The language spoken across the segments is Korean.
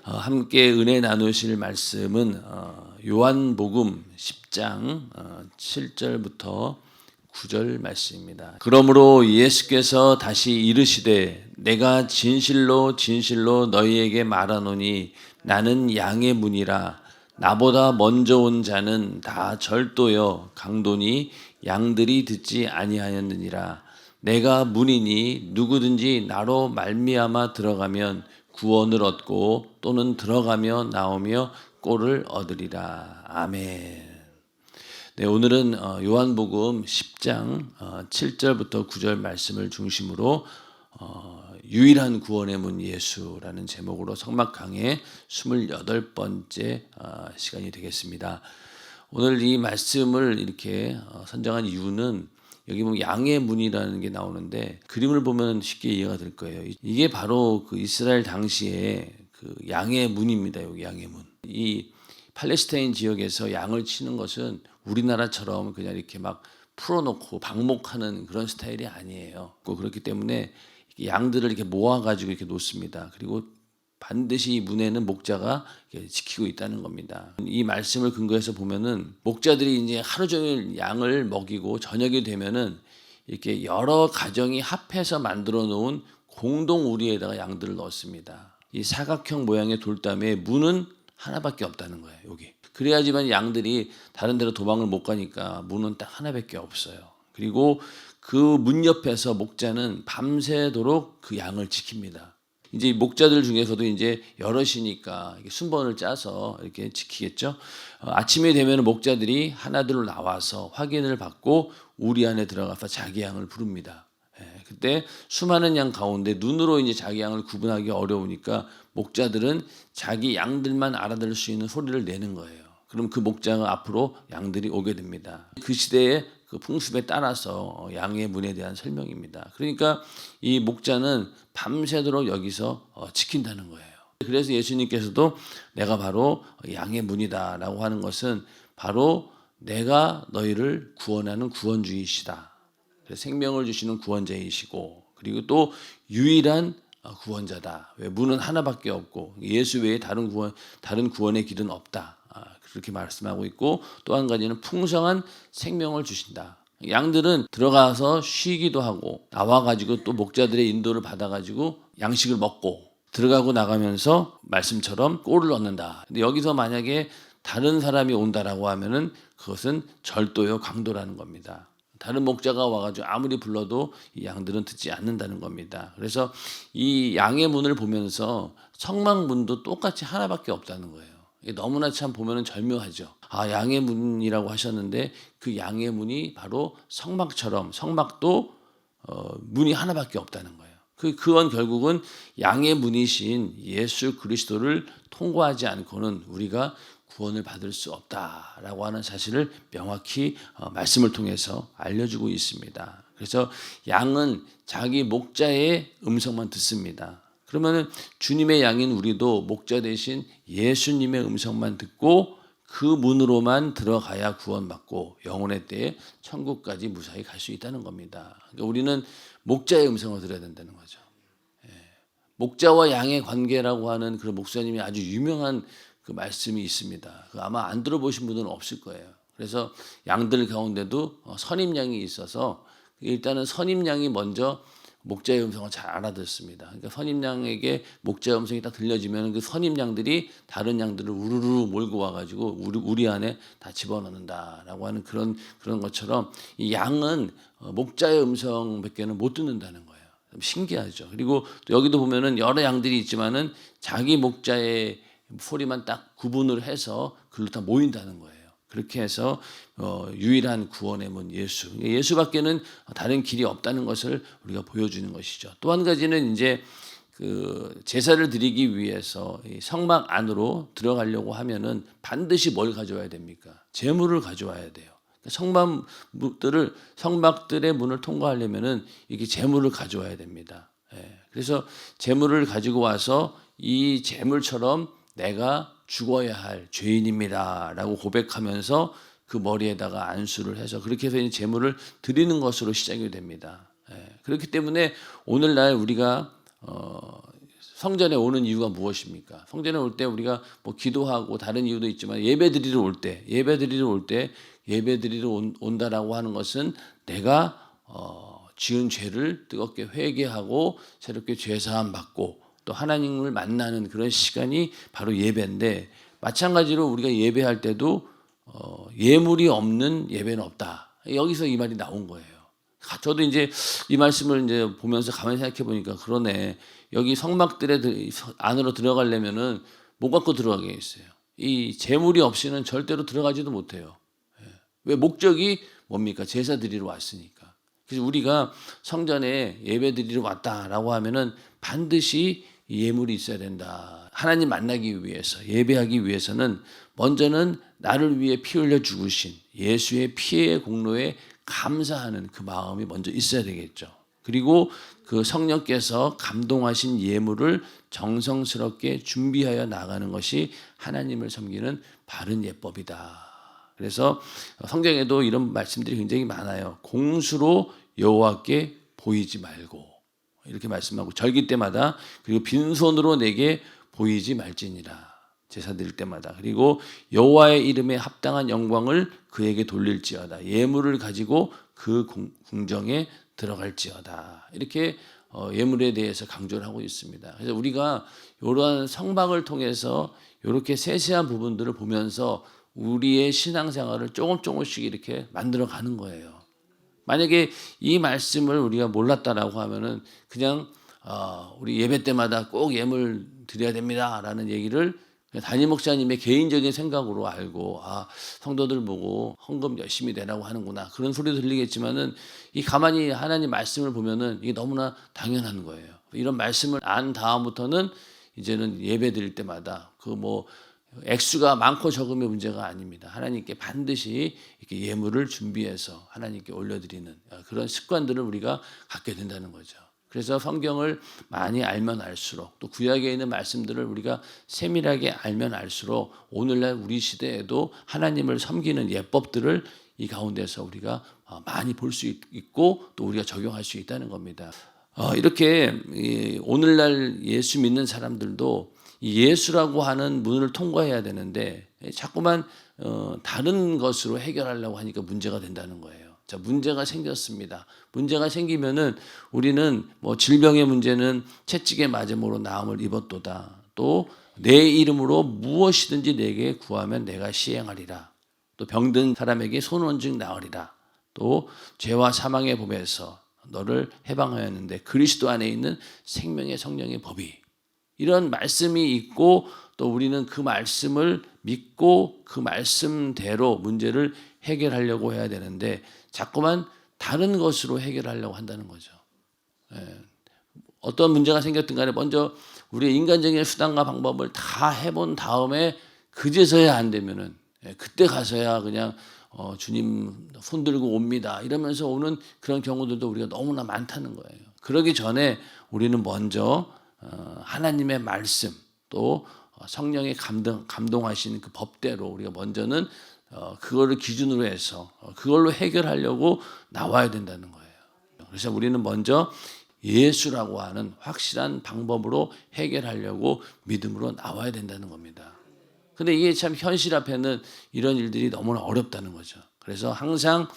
함께 은혜 나누실 말씀은 요한복음 10장 7절부터 9절 말씀입니다. 그러므로 예수께서 다시 이르시되 내가 진실로 진실로 너희에게 말하노니 나는 양의 문이라. 나보다 먼저 온 자는 다 절도여 강도니 양들이 듣지 아니하였느니라. 내가 문이니 누구든지 나로 말미암아 들어가면 구원을 얻고 또는 들어가며 나오며 꼴을 얻으리라. 아멘. 네, 오늘은 요한복음 10장 7절부터 9절 말씀을 중심으로 유일한 구원의 문 예수라는 제목으로 성막 강의 28번째 시간이 되겠습니다. 오늘 이 말씀을 이렇게 선정한 이유는 여기 보면 양의 문이라는 게 나오는데 그림을 보면 쉽게 이해가 될 거예요. 이게 바로 그 이스라엘 당시에 그 양의 문입니다. 여기 양의 문. 이 팔레스타인 지역에서 양을 치는 것은 우리나라처럼 그냥 이렇게 막 풀어놓고 방목하는 그런 스타일이 아니에요. 그렇기 때문에 양들을 이렇게 모아가지고 이렇게 놓습니다. 그리고 반드시 이 문에는 목자가 지키고 있다는 겁니다. 이 말씀을 근거해서 보면은 목자들이 이제 하루 종일 양을 먹이고 저녁이 되면은 이렇게 여러 가정이 합해서 만들어 놓은 공동 우리에다가 양들을 넣습니다. 이 사각형 모양의 돌담에 문은 하나밖에 없다는 거예요. 여기. 그래야지만 양들이 다른 데로 도망을 못 가니까 문은 딱 하나밖에 없어요. 그리고 그 문 옆에서 목자는 밤새도록 그 양을 지킵니다. 이제 목자들 중에서도 이제 여럿이니까 순번을 짜서 이렇게 지키겠죠. 아침에 되면 목자들이 하나둘로 나와서 확인을 받고 우리 안에 들어가서 자기 양을 부릅니다. 그때 수많은 양 가운데 눈으로 이제 자기 양을 구분하기 어려우니까 목자들은 자기 양들만 알아들을 수 있는 소리를 내는 거예요. 그럼 그 목자가 앞으로 양들이 오게 됩니다. 그 시대의 그 풍습에 따라서 양의 문에 대한 설명입니다. 그러니까 이 목자는 밤새도록 여기서 지킨다는 거예요. 그래서 예수님께서도 내가 바로 양의 문이다라고 하는 것은 바로 내가 너희를 구원하는 구원주이시다. 생명을 주시는 구원자이시고 그리고 또 유일한 구원자다. 왜 문은 하나밖에 없고 예수 외에 다른 구원의 길은 없다. 그렇게 말씀하고 있고 또 한 가지는 풍성한 생명을 주신다. 양들은 들어가서 쉬기도 하고 나와가지고 또 목자들의 인도를 받아가지고 양식을 먹고 들어가고 나가면서 말씀처럼 꼴을 얻는다. 근데 여기서 만약에 다른 사람이 온다라고 하면은 그것은 절도요 강도라는 겁니다. 다른 목자가 와가지고 아무리 불러도 이 양들은 듣지 않는다는 겁니다. 그래서 이 양의 문을 보면서 성막문도 똑같이 하나밖에 없다는 거예요. 너무나 참 보면은 절묘하죠. 양의 문이라고 하셨는데 그 양의 문이 바로 성막처럼 성막도 문이 하나밖에 없다는 거예요. 그건 결국은 양의 문이신 예수 그리스도를 통과하지 않고는 우리가 구원을 받을 수 없다라고 하는 사실을 명확히 말씀을 통해서 알려주고 있습니다. 그래서 양은 자기 목자의 음성만 듣습니다. 그러면은 주님의 양인 우리도 목자 대신 예수님의 음성만 듣고 그 문으로만 들어가야 구원받고 영혼의 때에 천국까지 무사히 갈 수 있다는 겁니다. 그러니까 우리는 목자의 음성을 들어야 된다는 거죠. 목자와 양의 관계라고 하는 그 목사님이 아주 유명한 그 말씀이 있습니다. 아마 안 들어보신 분은 없을 거예요. 그래서 양들 가운데도 선임양이 있어서 일단은 선임양이 먼저 목자의 음성을 잘 알아듣습니다. 그러니까 선임양에게 목자의 음성이 딱 들려지면 그 선임양들이 다른 양들을 우르르 몰고 와가지고 우리 안에 다 집어넣는다라고 하는 그런 것처럼 이 양은 목자의 음성밖에는 못 듣는다는 거예요. 신기하죠. 그리고 또 여기도 보면은 여러 양들이 있지만은 자기 목자의 소리만 딱 구분을 해서 그걸로 다 모인다는 거예요. 그렇게 해서 유일한 구원의 문 예수밖에는 다른 길이 없다는 것을 우리가 보여주는 것이죠. 또 한 가지는 이제 그 제사를 드리기 위해서 성막 안으로 들어가려고 하면은 반드시 뭘 가져와야 됩니까? 제물을 가져와야 돼요. 성막들의 문을 통과하려면은 이게 제물을 가져와야 됩니다. 그래서 제물을 가지고 와서 이 제물처럼 내가 죽어야 할 죄인입니다라고 고백하면서 그 머리에다가 안수를 해서 그렇게 해서 제물을 드리는 것으로 시작이 됩니다. 그렇기 때문에 오늘날 우리가 성전에 오는 이유가 무엇입니까? 성전에 올 때 우리가 뭐 기도하고 다른 이유도 있지만 예배드리러 올 때 예배드리러 온다라고 하는 것은 내가 지은 죄를 뜨겁게 회개하고 새롭게 죄사함 받고 또 하나님을 만나는 그런 시간이 바로 예배인데, 마찬가지로 우리가 예배할 때도 예물이 없는 예배는 없다. 여기서 이 말이 나온 거예요. 저도 이제 이 말씀을 이제 보면서 가만히 생각해 보니까 그러네. 여기 성막들에 안으로 들어가려면은 못 갖고 들어가겠어요. 이 제물이 없이는 절대로 들어가지도 못해요. 왜? 목적이 뭡니까? 제사 드리러 왔으니까. 그래서 우리가 성전에 예배 드리러 왔다라고 하면은 반드시 예물이 있어야 된다. 하나님 만나기 위해서, 예배하기 위해서는 먼저는 나를 위해 피 흘려 죽으신 예수의 피의 공로에 감사하는 그 마음이 먼저 있어야 되겠죠. 그리고 그 성령께서 감동하신 예물을 정성스럽게 준비하여 나가는 것이 하나님을 섬기는 바른 예법이다. 그래서 성경에도 이런 말씀들이 굉장히 많아요. 공수로 여호와께 보이지 말고, 이렇게 말씀하고, 절기 때마다, 그리고 빈손으로 내게 보이지 말지니라. 제사 드릴 때마다. 그리고 여호와의 이름에 합당한 영광을 그에게 돌릴지어다. 예물을 가지고 그 궁정에 들어갈지어다. 이렇게 예물에 대해서 강조를 하고 있습니다. 그래서 우리가 이러한 성막을 통해서 이렇게 세세한 부분들을 보면서 우리의 신앙생활을 조금씩 이렇게 만들어 가는 거예요. 만약에 이 말씀을 우리가 몰랐다라고 하면은 그냥 우리 예배 때마다 꼭 예물 드려야 됩니다라는 얘기를 담임 목사님의 개인적인 생각으로 알고, 성도들 보고 헌금 열심히 내라고 하는구나, 그런 소리도 들리겠지만은 이 가만히 하나님 말씀을 보면은 이게 너무나 당연한 거예요. 이런 말씀을 안 다음부터는 이제는 예배 드릴 때마다 그 뭐 액수가 많고 적음의 문제가 아닙니다. 하나님께 반드시 이렇게 예물을 준비해서 하나님께 올려드리는 그런 습관들을 우리가 갖게 된다는 거죠. 그래서 성경을 많이 알면 알수록, 또 구약에 있는 말씀들을 우리가 세밀하게 알면 알수록 오늘날 우리 시대에도 하나님을 섬기는 예법들을 이 가운데서 우리가 많이 볼 수 있고 또 우리가 적용할 수 있다는 겁니다. 이렇게 오늘날 예수 믿는 사람들도 예수라고 하는 문을 통과해야 되는데 자꾸만 다른 것으로 해결하려고 하니까 문제가 된다는 거예요. 자, 문제가 생겼습니다. 문제가 생기면은 우리는 뭐 질병의 문제는 채찍에 맞음으로 나음을 입었도다. 또 내 이름으로 무엇이든지 내게 구하면 내가 시행하리라. 또 병든 사람에게 손원증 나으리라. 또 죄와 사망의 법에서 너를 해방하였는데 그리스도 안에 있는 생명의 성령의 법이, 이런 말씀이 있고 또 우리는 그 말씀을 믿고 그 말씀대로 문제를 해결하려고 해야 되는데 자꾸만 다른 것으로 해결하려고 한다는 거죠. 어떤 문제가 생겼든 간에 먼저 우리의 인간적인 수단과 방법을 다 해본 다음에 그제서야 안 되면은 그때 가서야 그냥 주님 손들고 옵니다 이러면서 오는 그런 경우들도 우리가 너무나 많다는 거예요. 그러기 전에 우리는 먼저 하나님의 말씀 또 성령의 감동하신 그 법대로 우리가 먼저는 그거를 기준으로 해서 그걸로 해결하려고 나와야 된다는 거예요. 그래서 우리는 먼저 예수라고 하는 확실한 방법으로 해결하려고 믿음으로 나와야 된다는 겁니다. 근데 이게 참 현실 앞에는 이런 일들이 너무나 어렵다는 거죠. 그래서 항상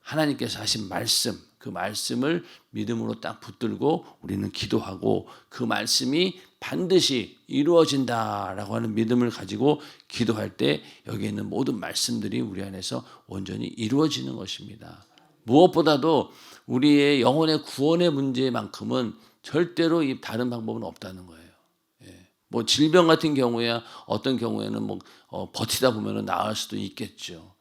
하나님께서 하신 말씀, 그 말씀을 믿음으로 딱 붙들고 우리는 기도하고 그 말씀이 반드시 이루어진다라고 하는 믿음을 가지고 기도할 때 여기에 있는 모든 말씀들이 우리 안에서 온전히 이루어지는 것입니다. 무엇보다도 우리의 영혼의 구원의 문제만큼은 절대로 이 다른 방법은 없다는 거예요. 뭐 질병 같은 경우야 어떤 경우에는 뭐 버티다 보면은 나을 수도 있겠죠.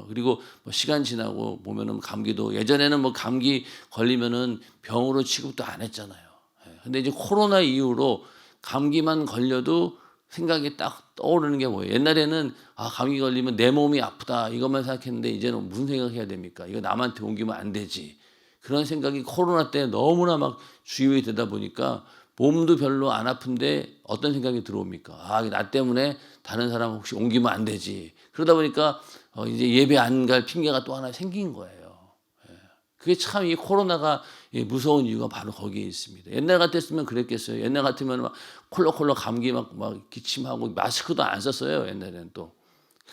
그리고 뭐 시간 지나고 보면은 감기도, 예전에는 뭐 감기 걸리면은 병으로 취급도 안 했잖아요. 근데 이제 코로나 이후로 감기만 걸려도 생각이 딱 떠오르는 게 뭐예요? 옛날에는 감기 걸리면 내 몸이 아프다 이것만 생각했는데 이제는 무슨 생각해야 됩니까? 이거 남한테 옮기면 안 되지. 그런 생각이 코로나 때 너무나 막 주요히 되다 보니까 몸도 별로 안 아픈데 어떤 생각이 들어옵니까? 나 때문에 다른 사람 혹시 옮기면 안 되지. 그러다 보니까 이제 예배 안 갈 핑계가 또 하나 생긴 거예요. 그게 참 이 코로나가 무서운 이유가 바로 거기에 있습니다. 옛날 같았으면 그랬겠어요. 옛날 같으면 막 콜록콜록 감기 막 기침하고 마스크도 안 썼어요. 옛날에는 또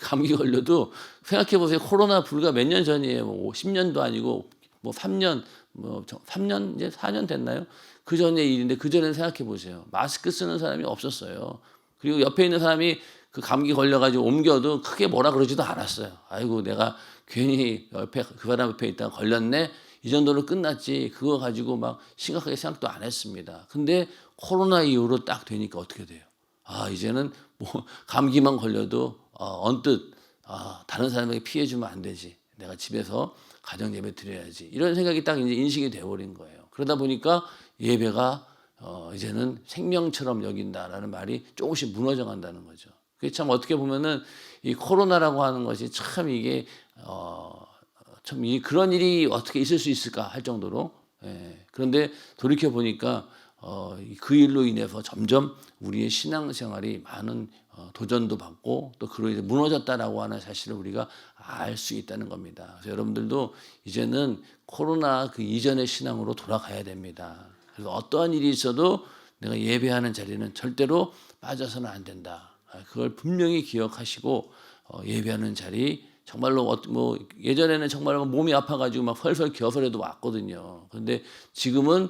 감기 걸려도 생각해 보세요. 코로나 불과 몇 년 전이에요. 뭐 10년도 아니고 뭐 3년 뭐 3년 이제 4년 됐나요? 그 전의 일인데 그 전에 생각해 보세요. 마스크 쓰는 사람이 없었어요. 그리고 옆에 있는 사람이 그 감기 걸려가지고 옮겨도 크게 뭐라 그러지도 않았어요. 아이고 내가 괜히 옆에 그 사람 옆에 있다가 걸렸네. 이 정도로 끝났지. 그거 가지고 막 심각하게 생각도 안 했습니다. 근데 코로나 이후로 딱 되니까 어떻게 돼요? 아 이제는 뭐 감기만 걸려도 언뜻 다른 사람에게 피해 주면 안 되지. 내가 집에서 가정 예배 드려야지. 이런 생각이 딱 이제 인식이 되어버린 거예요. 그러다 보니까 예배가 이제는 생명처럼 여긴다라는 말이 조금씩 무너져 간다는 거죠. 그게 참 어떻게 보면은 이 코로나라고 하는 것이 참 이게 참 그런 일이 어떻게 있을 수 있을까 할 정도로 그런데 돌이켜 보니까 그 일로 인해서 점점 우리의 신앙생활이 많은 도전도 받고 또 그로 인해 무너졌다라고 하는 사실을 우리가 알 수 있다는 겁니다. 그래서 여러분들도 이제는 코로나 그 이전의 신앙으로 돌아가야 됩니다. 그래서 어떠한 일이 있어도 내가 예배하는 자리는 절대로 빠져서는 안 된다. 그걸 분명히 기억하시고 예배하는 자리 정말로 뭐 예전에는 정말 몸이 아파가지고 막 펄펄 기어서라도 왔거든요. 그런데 지금은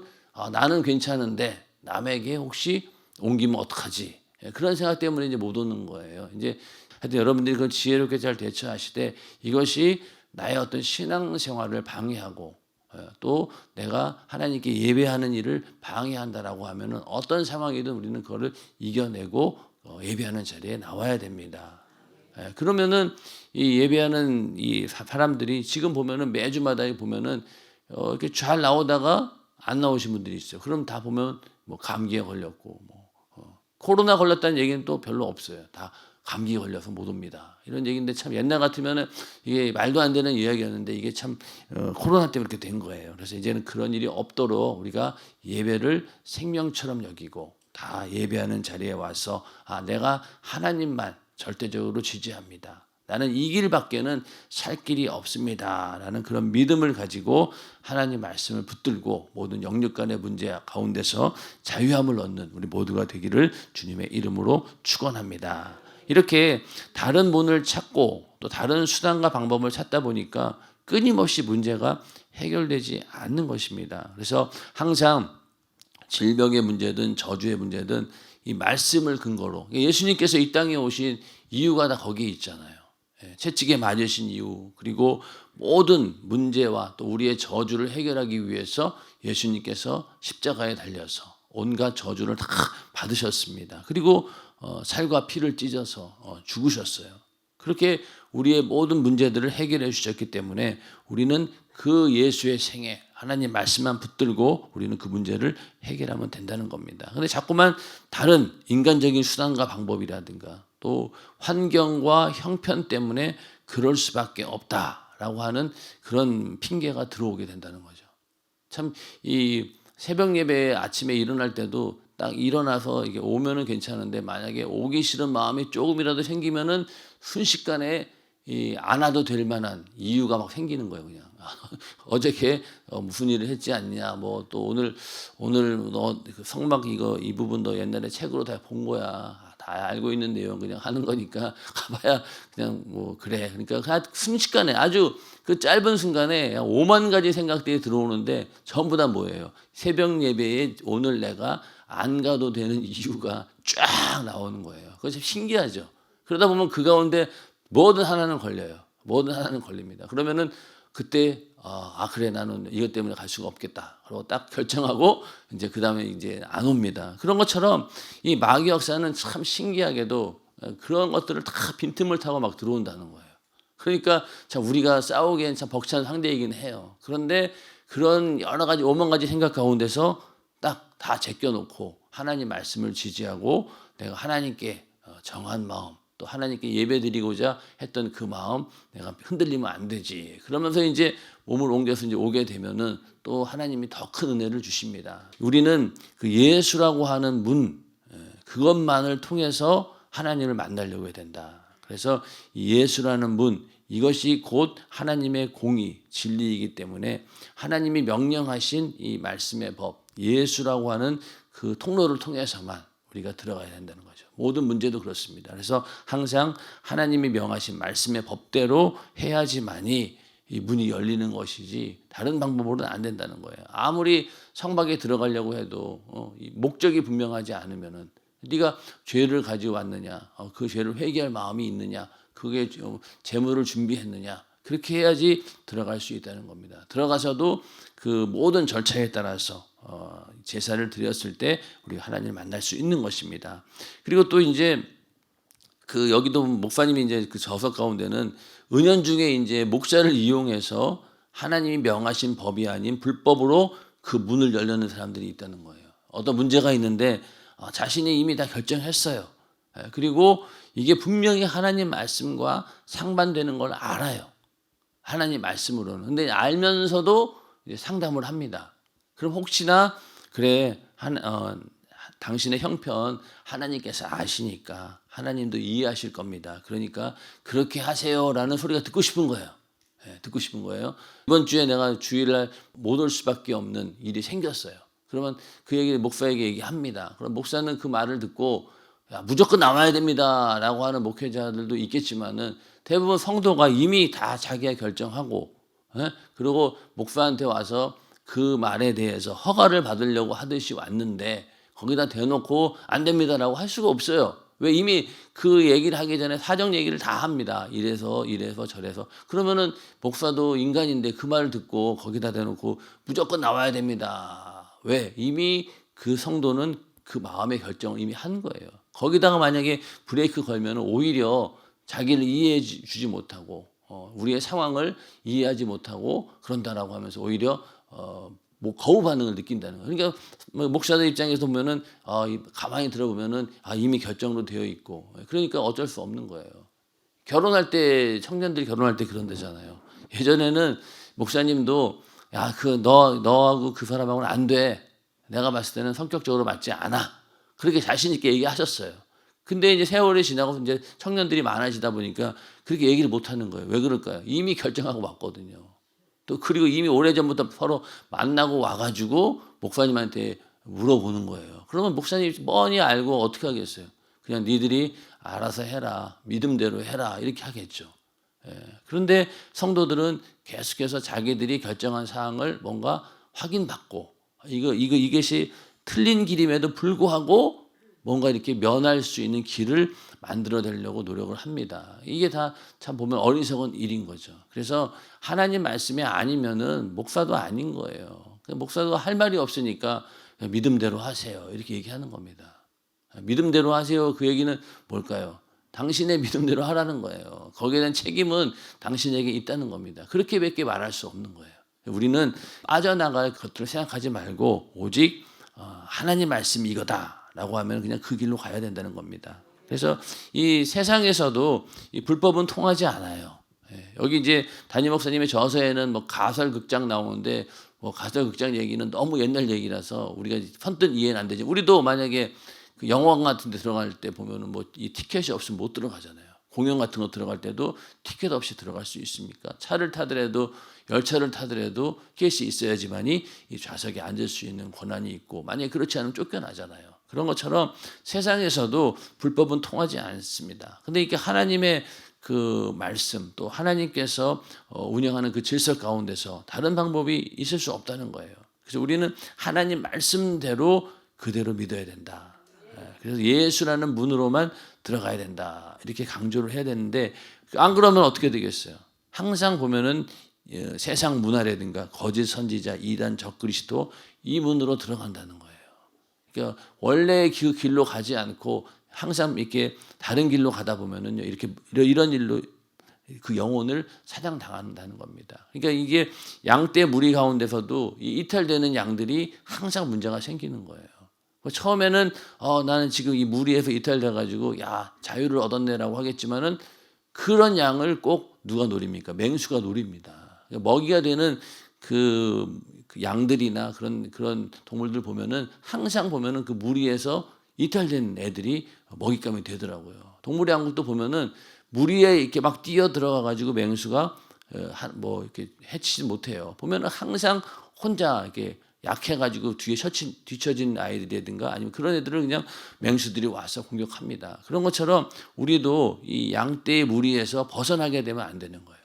나는 괜찮은데 남에게 혹시 옮기면 어떡하지? 그런 생각 때문에 이제 못 오는 거예요. 이제 하여튼 여러분들이 그걸 지혜롭게 잘 대처하시되 이것이 나의 어떤 신앙생활을 방해하고 또 내가 하나님께 예배하는 일을 방해한다라고 하면은 어떤 상황이든 우리는 그거를 이겨내고 예배하는 자리에 나와야 됩니다. 그러면은 이 예배하는 이 사람들이 지금 보면은 매주마다 보면은 이렇게 잘 나오다가 안 나오신 분들이 있어요. 그럼 다 보면 뭐 감기에 걸렸고 뭐 코로나 걸렸다는 얘기는 또 별로 없어요. 다 감기 걸려서 못 옵니다. 이런 얘기인데 참 옛날 같으면은 이게 말도 안 되는 이야기였는데 이게 참 코로나 때문에 그렇게 된 거예요. 그래서 이제는 그런 일이 없도록 우리가 예배를 생명처럼 여기고 다 예배하는 자리에 와서 내가 하나님만 절대적으로 지지합니다. 나는 이 길밖에는 살 길이 없습니다. 라는 그런 믿음을 가지고 하나님 말씀을 붙들고 모든 영육 간의 문제 가운데서 자유함을 얻는 우리 모두가 되기를 주님의 이름으로 축원합니다. 이렇게 다른 문을 찾고 또 다른 수단과 방법을 찾다 보니까 끊임없이 문제가 해결되지 않는 것입니다. 그래서 항상 질병의 문제든 저주의 문제든 이 말씀을 근거로 예수님께서 이 땅에 오신 이유가 다 거기에 있잖아요. 채찍에 맞으신 이유 그리고 모든 문제와 또 우리의 저주를 해결하기 위해서 예수님께서 십자가에 달려서 온갖 저주를 다 받으셨습니다. 그리고 살과 피를 찢어서 죽으셨어요. 그렇게 우리의 모든 문제들을 해결해 주셨기 때문에 우리는 그 예수의 생애 하나님 말씀만 붙들고 우리는 그 문제를 해결하면 된다는 겁니다. 그런데 자꾸만 다른 인간적인 수단과 방법이라든가 또 환경과 형편 때문에 그럴 수밖에 없다라고 하는 그런 핑계가 들어오게 된다는 거죠. 참 이 새벽 예배 아침에 일어날 때도 딱 일어나서 이게 오면은 괜찮은데 만약에 오기 싫은 마음이 조금이라도 생기면은 순식간에 안 와도 될 만한 이유가 막 생기는 거예요. 그냥 어저께 무슨 일을 했지 않냐, 뭐 또 오늘 너 성막 이 부분도 옛날에 책으로 다 본 거야. 다 알고 있는 내용 그냥 하는 거니까 가봐야 그냥 뭐 그래. 그러니까 순식간에 아주 그 짧은 순간에 5만 가지 생각들이 들어오는데 전부 다 뭐예요? 새벽 예배에 오늘 내가 안 가도 되는 이유가 쫙 나오는 거예요. 그것이 신기하죠. 그러다 보면 그 가운데 뭐든 하나는 걸려요. 뭐든 하나는 걸립니다. 그러면은 그때 그래 나는 이것 때문에 갈 수가 없겠다. 그리고 딱 결정하고 이제 그 다음에 이제 안 옵니다. 그런 것처럼 이 마귀 역사는 참 신기하게도 그런 것들을 다 빈틈을 타고 막 들어온다는 거예요. 그러니까 참 우리가 싸우기엔 참 벅찬 상대이긴 해요. 그런데 그런 여러 가지 5만 가지 생각 가운데서 딱 다 제껴놓고 하나님 말씀을 지지하고 내가 하나님께 정한 마음 또 하나님께 예배드리고자 했던 그 마음 내가 흔들리면 안 되지. 그러면서 이제 몸을 옮겨서 이제 오게 되면은 또 하나님이 더 큰 은혜를 주십니다. 우리는 그 예수라고 하는 문 그것만을 통해서 하나님을 만나려고 해야 된다. 그래서 예수라는 문, 이것이 곧 하나님의 공의, 진리이기 때문에 하나님이 명령하신 이 말씀의 법, 예수라고 하는 그 통로를 통해서만 우리가 들어가야 된다는 거죠. 모든 문제도 그렇습니다. 그래서 항상 하나님이 명하신 말씀의 법대로 해야지만이 이 문이 열리는 것이지 다른 방법으로는 안 된다는 거예요. 아무리 성막에 들어가려고 해도 이 목적이 분명하지 않으면은 네가 죄를 가지고 왔느냐, 그 죄를 회개할 마음이 있느냐, 그게 재물을 준비했느냐, 그렇게 해야지 들어갈 수 있다는 겁니다. 들어가서도 그 모든 절차에 따라서 제사를 드렸을 때 우리가 하나님을 만날 수 있는 것입니다. 그리고 또 이제 그 여기도 목사님이 이제 그 저서 가운데는 은연중에 이제 목사를 이용해서 하나님이 명하신 법이 아닌 불법으로 그 문을 열려는 사람들이 있다는 거예요. 어떤 문제가 있는데 자신이 이미 다 결정했어요. 그리고 이게 분명히 하나님 말씀과 상반되는 걸 알아요. 하나님 말씀으로는. 근데 알면서도 이제 상담을 합니다. 그럼 혹시나 그래 당신의 형편 하나님께서 아시니까 하나님도 이해하실 겁니다. 그러니까 그렇게 하세요라는 소리가 듣고 싶은 거예요. 듣고 싶은 거예요. 이번 주에 내가 주일날 못 올 수밖에 없는 일이 생겼어요. 그러면 그 얘기를 목사에게 얘기합니다. 그럼 목사는 그 말을 듣고 야, 무조건 나와야 됩니다라고 하는 목회자들도 있겠지만은 대부분 성도가 이미 다 자기가 결정하고 그리고 목사한테 와서 그 말에 대해서 허가를 받으려고 하듯이 왔는데 거기다 대놓고 안 됩니다라고 할 수가 없어요. 왜 이미 그 얘기를 하기 전에 사정 얘기를 다 합니다. 이래서 저래서. 그러면은 목사도 인간인데 그 말을 듣고 거기다 대놓고 무조건 나와야 됩니다. 왜? 이미 그 성도는 그 마음의 결정을 이미 한 거예요. 거기다가 만약에 브레이크 걸면 오히려 자기를 이해해 주지 못하고 우리의 상황을 이해하지 못하고 그런다라고 하면서 오히려 뭐 거부 반응을 느낀다는 거예요. 그러니까 목사들 입장에서 보면은 가만히 들어보면은 이미 결정으로 되어 있고 그러니까 어쩔 수 없는 거예요. 결혼할 때 청년들이 결혼할 때 그런 데잖아요. 예전에는 목사님도 야 그 너하고 그 사람하고는 안 돼. 내가 봤을 때는 성격적으로 맞지 않아. 그렇게 자신 있게 얘기하셨어요. 근데 이제 세월이 지나고 이제 청년들이 많아지다 보니까 그렇게 얘기를 못 하는 거예요. 왜 그럴까요? 이미 결정하고 왔거든요. 또 그리고 이미 오래전부터 서로 만나고 와가지고 목사님한테 물어보는 거예요. 그러면 목사님이 뻔히 알고 어떻게 하겠어요? 그냥 니들이 알아서 해라. 믿음대로 해라. 이렇게 하겠죠. 그런데 성도들은 계속해서 자기들이 결정한 사항을 뭔가 확인받고 이것이 틀린 길임에도 불구하고 뭔가 이렇게 면할 수 있는 길을 만들어내려고 노력을 합니다. 이게 다 참 보면 어리석은 일인 거죠. 그래서 하나님 말씀이 아니면은 목사도 아닌 거예요. 목사도 할 말이 없으니까 믿음대로 하세요. 이렇게 얘기하는 겁니다. 믿음대로 하세요. 그 얘기는 뭘까요? 당신의 믿음대로 하라는 거예요. 거기에 대한 책임은 당신에게 있다는 겁니다. 그렇게밖에 말할 수 없는 거예요. 우리는 빠져나갈 것들을 생각하지 말고 오직 하나님 말씀이 이거다라고 하면 그냥 그 길로 가야 된다는 겁니다. 그래서 이 세상에서도 이 불법은 통하지 않아요. 여기 이제 담임 목사님의 저서에는 뭐 가설극장 나오는데 뭐 가설극장 얘기는 너무 옛날 얘기라서 우리가 선뜻 이해는 안 되지. 우리도 만약에 그 영화관 같은 데 들어갈 때 보면은 뭐 이 티켓이 없으면 못 들어가잖아요. 공연 같은 거 들어갈 때도 티켓 없이 들어갈 수 있습니까? 차를 타더라도 열차를 타더라도 티켓이 있어야지만이 이 좌석에 앉을 수 있는 권한이 있고 만약에 그렇지 않으면 쫓겨나잖아요. 그런 것처럼 세상에서도 불법은 통하지 않습니다. 근데 이게 하나님의 그 말씀 또 하나님께서 운영하는 그 질서 가운데서 다른 방법이 있을 수 없다는 거예요. 그래서 우리는 하나님 말씀대로 그대로 믿어야 된다. 그래서 예수라는 문으로만 들어가야 된다. 이렇게 강조를 해야 되는데 안 그러면 어떻게 되겠어요? 항상 보면은 세상 문화라든가 거짓 선지자, 이단, 적그리스도 이 문으로 들어간다는 거예요. 그러니까 원래 그 길로 가지 않고 항상 이렇게 다른 길로 가다 보면은요 이렇게 이런 일로 그 영혼을 사냥당한다는 겁니다. 그러니까 이게 양떼 무리 가운데서도 이 이탈되는 양들이 항상 문제가 생기는 거예요. 처음에는 나는 지금 이 무리에서 이탈돼 가지고 야 자유를 얻었네라고 하겠지만은 그런 양을 꼭 누가 노립니까? 맹수가 노립니다. 먹이가 되는 그 양들이나 그런 동물들 보면은 항상 보면은 그 무리에서 이탈된 애들이 먹잇감이 되더라고요. 동물의 왕국도 보면은 무리에 이렇게 막 뛰어 들어가 가지고 맹수가 뭐 이렇게 해치지 못해요. 보면은 항상 혼자 이렇게 약해가지고 뒤처진 아이들이라든가 아니면 그런 애들을 그냥 맹수들이 와서 공격합니다. 그런 것처럼 우리도 이 양떼의 무리에서 벗어나게 되면 안 되는 거예요.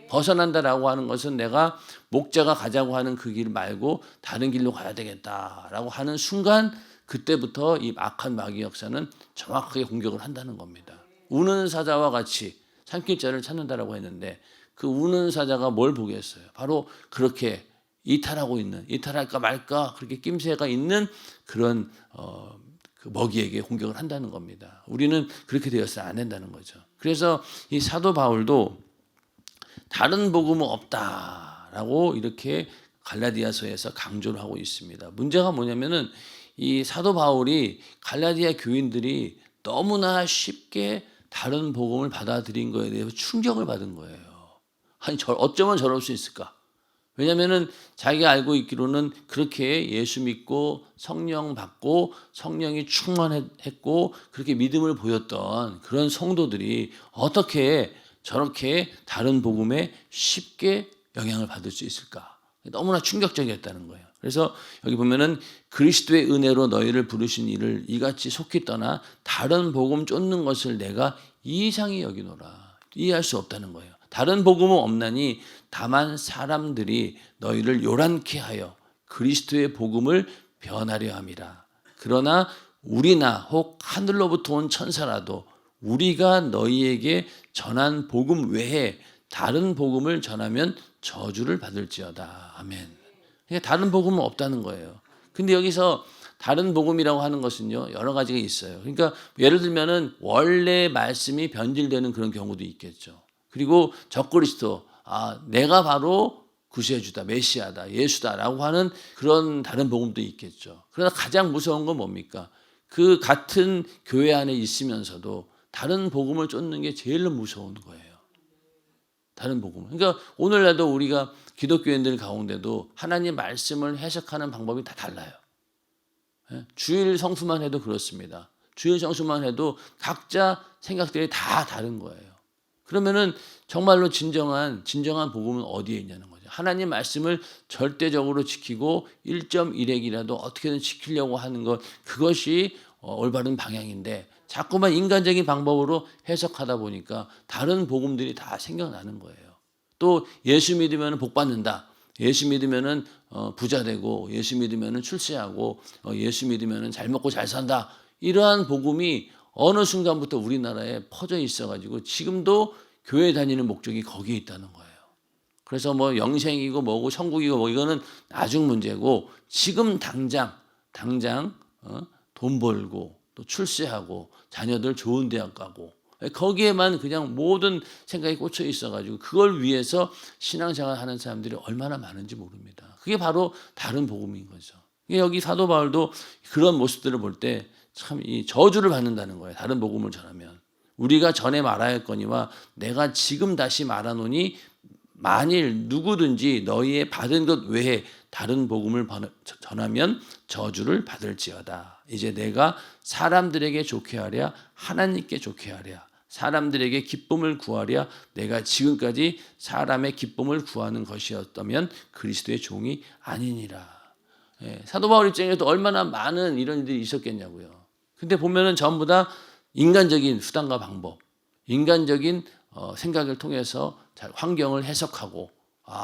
벗어난다라고 하는 것은 내가 목자가 가자고 하는 그 길 말고 다른 길로 가야 되겠다라고 하는 순간 그때부터 이 악한 마귀 역사는 정확하게 공격을 한다는 겁니다. 우는 사자와 같이 삼킬자를 찾는다라고 했는데 그 우는 사자가 뭘 보겠어요? 바로 그렇게 이탈할까 말까 그렇게 낌새가 있는 그런 그 먹이에게 공격을 한다는 겁니다. 우리는 그렇게 되어서는 안 된다는 거죠. 그래서 이 사도 바울도 다른 복음은 없다라고 이렇게 갈라디아서에서 강조를 하고 있습니다. 문제가 뭐냐면은 이 사도 바울이 갈라디아 교인들이 너무나 쉽게 다른 복음을 받아들인 거에 대해서 충격을 받은 거예요. 아니 어쩌면 저럴 수 있을까? 왜냐하면은 자기가 알고 있기로는 그렇게 예수 믿고 성령 받고 성령이 충만했고 그렇게 믿음을 보였던 그런 성도들이 어떻게 저렇게 다른 복음에 쉽게 영향을 받을 수 있을까? 너무나 충격적이었다는 거예요. 그래서 여기 보면은 그리스도의 은혜로 너희를 부르신 이를 이같이 속히 떠나 다른 복음 쫓는 것을 내가 이상히 여기노라. 이해할 수 없다는 거예요. 다른 복음은 없나니 다만 사람들이 너희를 요란케 하여 그리스도의 복음을 변하려 함이라. 그러나 우리나 혹 하늘로부터 온 천사라도 우리가 너희에게 전한 복음 외에 다른 복음을 전하면 저주를 받을지어다. 아멘. 그러니까 다른 복음은 없다는 거예요. 근데 여기서 다른 복음이라고 하는 것은요, 여러 가지가 있어요. 그러니까 예를 들면은 원래 말씀이 변질되는 그런 경우도 있겠죠. 그리고 적그리스도, 내가 바로 구세주다, 메시아다, 예수다라고 하는 그런 다른 복음도 있겠죠. 그러나 가장 무서운 건 뭡니까? 그 같은 교회 안에 있으면서도 다른 복음을 쫓는 게 제일 무서운 거예요. 다른 복음. 그러니까 오늘날도 우리가 기독교인들 가운데도 하나님 말씀을 해석하는 방법이 다 달라요. 주일 성수만 해도 그렇습니다. 주일 성수만 해도 각자 생각들이 다 다른 거예요. 그러면은 정말로 진정한 복음은 어디에 있냐는 거죠. 하나님 말씀을 절대적으로 지키고 1.1핵이라도 어떻게든 지키려고 하는 것, 그것이 올바른 방향인데 자꾸만 인간적인 방법으로 해석하다 보니까 다른 복음들이 다 생겨나는 거예요. 또 예수 믿으면 복 받는다. 예수 믿으면 부자 되고 예수 믿으면 출세하고 예수 믿으면 잘 먹고 잘 산다. 이러한 복음이 어느 순간부터 우리나라에 퍼져 있어가지고 지금도 교회 다니는 목적이 거기에 있다는 거예요. 그래서 뭐 영생이고 뭐고 천국이고 뭐 이거는 나중 문제고 지금 당장 돈 벌고 또 출세하고 자녀들 좋은 대학 가고 거기에만 그냥 모든 생각이 꽂혀 있어가지고 그걸 위해서 신앙생활 하는 사람들이 얼마나 많은지 모릅니다. 그게 바로 다른 복음인 거죠. 여기 사도 바울도 그런 모습들을 볼 때 참 이 저주를 받는다는 거예요. 다른 복음을 전하면. 우리가 전에 말하였거니와 내가 지금 다시 말하노니 만일 누구든지 너희의 받은 것 외에 다른 복음을 전하면 저주를 받을지어다. 이제 내가 사람들에게 좋게 하랴 하나님께 좋게 하랴 사람들에게 기쁨을 구하랴 내가 지금까지 사람의 기쁨을 구하는 것이었다면 그리스도의 종이 아니니라. 사도 바울 입장에서도 얼마나 많은 이런 일들이 있었겠냐고요. 근데 보면은 전부 다 인간적인 수단과 방법, 인간적인 생각을 통해서 환경을 해석하고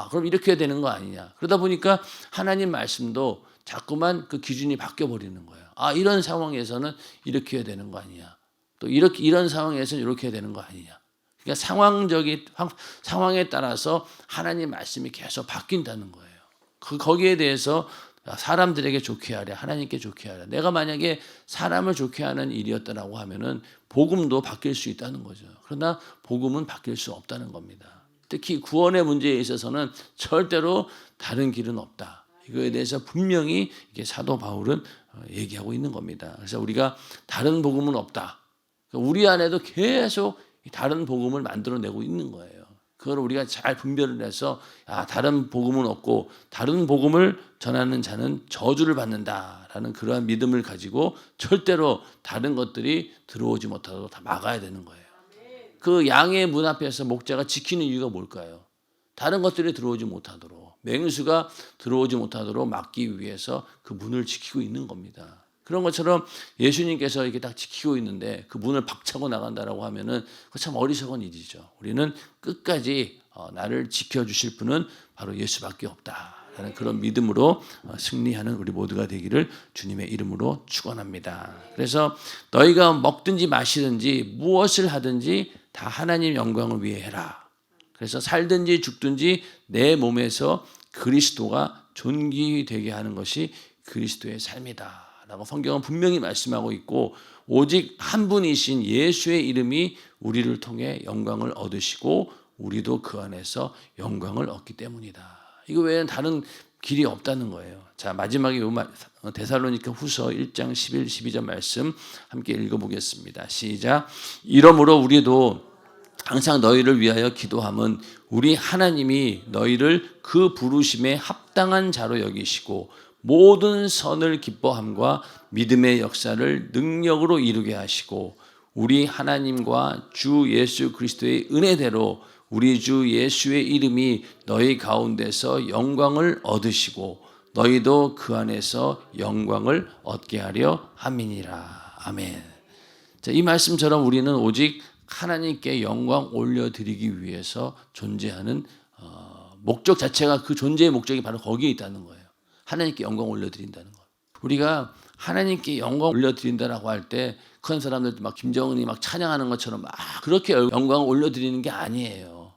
그럼 이렇게 해야 되는 거 아니냐. 그러다 보니까 하나님 말씀도 자꾸만 그 기준이 바뀌어 버리는 거예요. 이런 상황에서는 이렇게 해야 되는 거 아니냐. 또 이런 상황에서는 이렇게 해야 되는 거 아니냐. 그러니까 상황에 따라서 하나님 말씀이 계속 바뀐다는 거예요. 거기에 대해서 사람들에게 좋게 하랴 하나님께 좋게 하랴. 내가 만약에 사람을 좋게 하는 일이었다라고 하면은 복음도 바뀔 수 있다는 거죠. 그러나 복음은 바뀔 수 없다는 겁니다. 특히 구원의 문제에 있어서는 절대로 다른 길은 없다. 이거에 대해서 분명히 이게 사도 바울은 얘기하고 있는 겁니다. 그래서 우리가 다른 복음은 없다. 우리 안에도 계속 다른 복음을 만들어내고 있는 거예요. 그걸 우리가 잘 분별을 해서 다른 복음은 없고 다른 복음을 전하는 자는 저주를 받는다라는 그러한 믿음을 가지고 절대로 다른 것들이 들어오지 못하도록 다 막아야 되는 거예요. 그 양의 문 앞에서 목자가 지키는 이유가 뭘까요? 다른 것들이 들어오지 못하도록, 맹수가 들어오지 못하도록 막기 위해서 그 문을 지키고 있는 겁니다. 그런 것처럼 예수님께서 이렇게 딱 지키고 있는데 그 문을 박차고 나간다라고 하면은 그거 참 어리석은 일이죠. 우리는 끝까지 나를 지켜주실 분은 바로 예수밖에 없다라는 그런 믿음으로 승리하는 우리 모두가 되기를 주님의 이름으로 축원합니다. 그래서 너희가 먹든지 마시든지 무엇을 하든지 다 하나님 영광을 위해 해라. 그래서 살든지 죽든지 내 몸에서 그리스도가 존귀되게 하는 것이 그리스도의 삶이다 라고 성경은 분명히 말씀하고 있고, 오직 한 분이신 예수의 이름이 우리를 통해 영광을 얻으시고 우리도 그 안에서 영광을 얻기 때문이다. 이거 외에는 다른 길이 없다는 거예요. 자, 마지막에 데살로니가 후서 1장 11, 12절 말씀 함께 읽어보겠습니다. 시작. 이러므로 우리도 항상 너희를 위하여 기도함은 우리 하나님이 너희를 그 부르심에 합당한 자로 여기시고 모든 선을 기뻐함과 믿음의 역사를 능력으로 이루게 하시고 우리 하나님과 주 예수 그리스도의 은혜대로 우리 주 예수의 이름이 너희 가운데서 영광을 얻으시고 너희도 그 안에서 영광을 얻게 하려 함이니라. 아멘. 자, 이 말씀처럼 우리는 오직 하나님께 영광 올려드리기 위해서 존재하는 목적 자체가, 그 존재의 목적이 바로 거기에 있다는 거예요. 하나님께 영광 올려드린다는 거. 우리가 하나님께 영광 올려드린다라고 할 때 큰 사람들 막 김정은이 막 찬양하는 것처럼 막 그렇게 영광을 올려드리는 게 아니에요.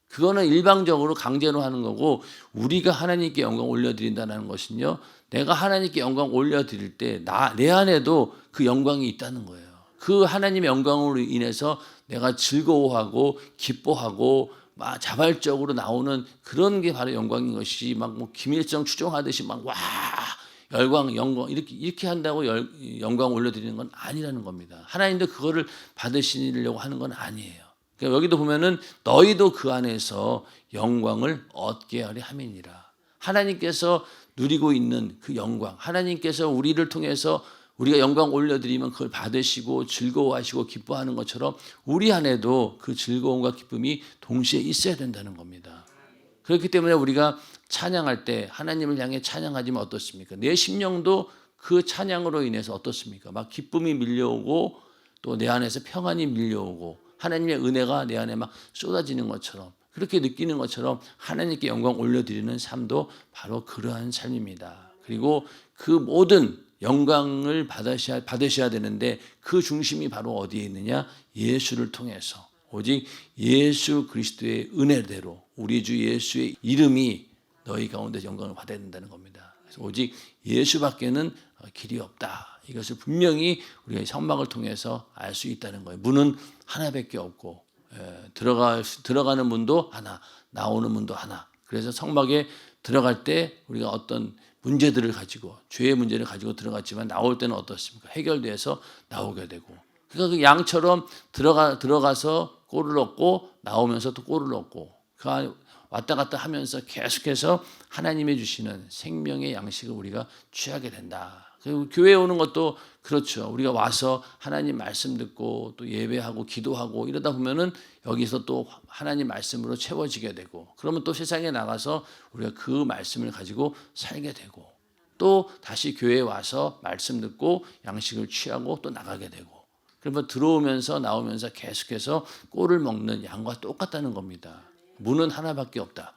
그거는 일방적으로 강제로 하는 거고, 우리가 하나님께 영광 올려드린다는 것은요, 내가 하나님께 영광 올려드릴 때 내 안에도 그 영광이 있다는 거예요. 그 하나님의 영광으로 인해서 내가 즐거워하고 기뻐하고 막 자발적으로 나오는 그런 게 바로 영광인 것이, 막 뭐 김일성 추종하듯이 막 와 영광 이렇게 한다고 영광 올려드리는 건 아니라는 겁니다. 하나님도 그거를 받으시려고 하는 건 아니에요. 그러니까 여기도 보면은 너희도 그 안에서 영광을 얻게 하려 함이니라. 하나님께서 누리고 있는 그 영광, 하나님께서 우리를 통해서 우리가 영광 올려드리면 그걸 받으시고 즐거워하시고 기뻐하는 것처럼 우리 안에도 그 즐거움과 기쁨이 동시에 있어야 된다는 겁니다. 그렇기 때문에 우리가 찬양할 때 하나님을 향해 찬양하지만 어떻습니까? 내 심령도 그 찬양으로 인해서 어떻습니까? 막 기쁨이 밀려오고 또 내 안에서 평안이 밀려오고 하나님의 은혜가 내 안에 막 쏟아지는 것처럼, 그렇게 느끼는 것처럼 하나님께 영광 올려드리는 삶도 바로 그러한 삶입니다. 그리고 그 모든 영광을 받으셔야 되는데 그 중심이 바로 어디에 있느냐? 예수를 통해서 오직 예수 그리스도의 은혜대로 우리 주 예수의 이름이 너희 가운데 영광을 받아야 된다는 겁니다. 그래서 오직 예수밖에는 길이 없다. 이것을 분명히 우리가 성막을 통해서 알 수 있다는 거예요. 문은 하나밖에 없고 들어가는 문도 하나, 나오는 문도 하나. 그래서 성막에 들어갈 때 우리가 어떤 문제들을 가지고, 죄의 문제를 가지고 들어갔지만 나올 때는 어떻습니까? 해결돼서 나오게 되고. 그러니까 그 양처럼 들어가서 골을 얻고 나오면서 또 골을 얻고, 그 왔다 갔다 하면서 계속해서 하나님이 주시는 생명의 양식을 우리가 취하게 된다. 그리고 교회에 오는 것도 그렇죠. 우리가 와서 하나님 말씀 듣고 또 예배하고 기도하고 이러다 보면은 여기서 또 하나님 말씀으로 채워지게 되고, 그러면 또 세상에 나가서 우리가 그 말씀을 가지고 살게 되고, 또 다시 교회에 와서 말씀 듣고 양식을 취하고 또 나가게 되고, 그러면 들어오면서 나오면서 계속해서 꼴을 먹는 양과 똑같다는 겁니다. 문은 하나밖에 없다.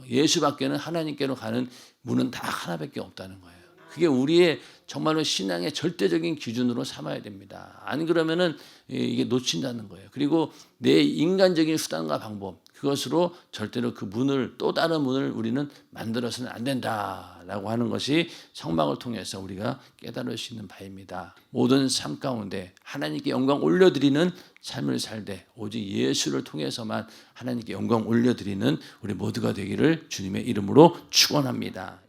예수밖에는 하나님께로 가는 문은 다 하나밖에 없다는 거예요. 그게 우리의 정말로 신앙의 절대적인 기준으로 삼아야 됩니다. 안 그러면은 이게 놓친다는 거예요. 그리고 내 인간적인 수단과 방법, 그것으로 절대로 그 문을, 또 다른 문을 우리는 만들어서는 안 된다라고 하는 것이 성막을 통해서 우리가 깨달을 수 있는 바입니다. 모든 삶 가운데 하나님께 영광 올려드리는 삶을 살되 오직 예수를 통해서만 하나님께 영광 올려드리는 우리 모두가 되기를 주님의 이름으로 축원합니다.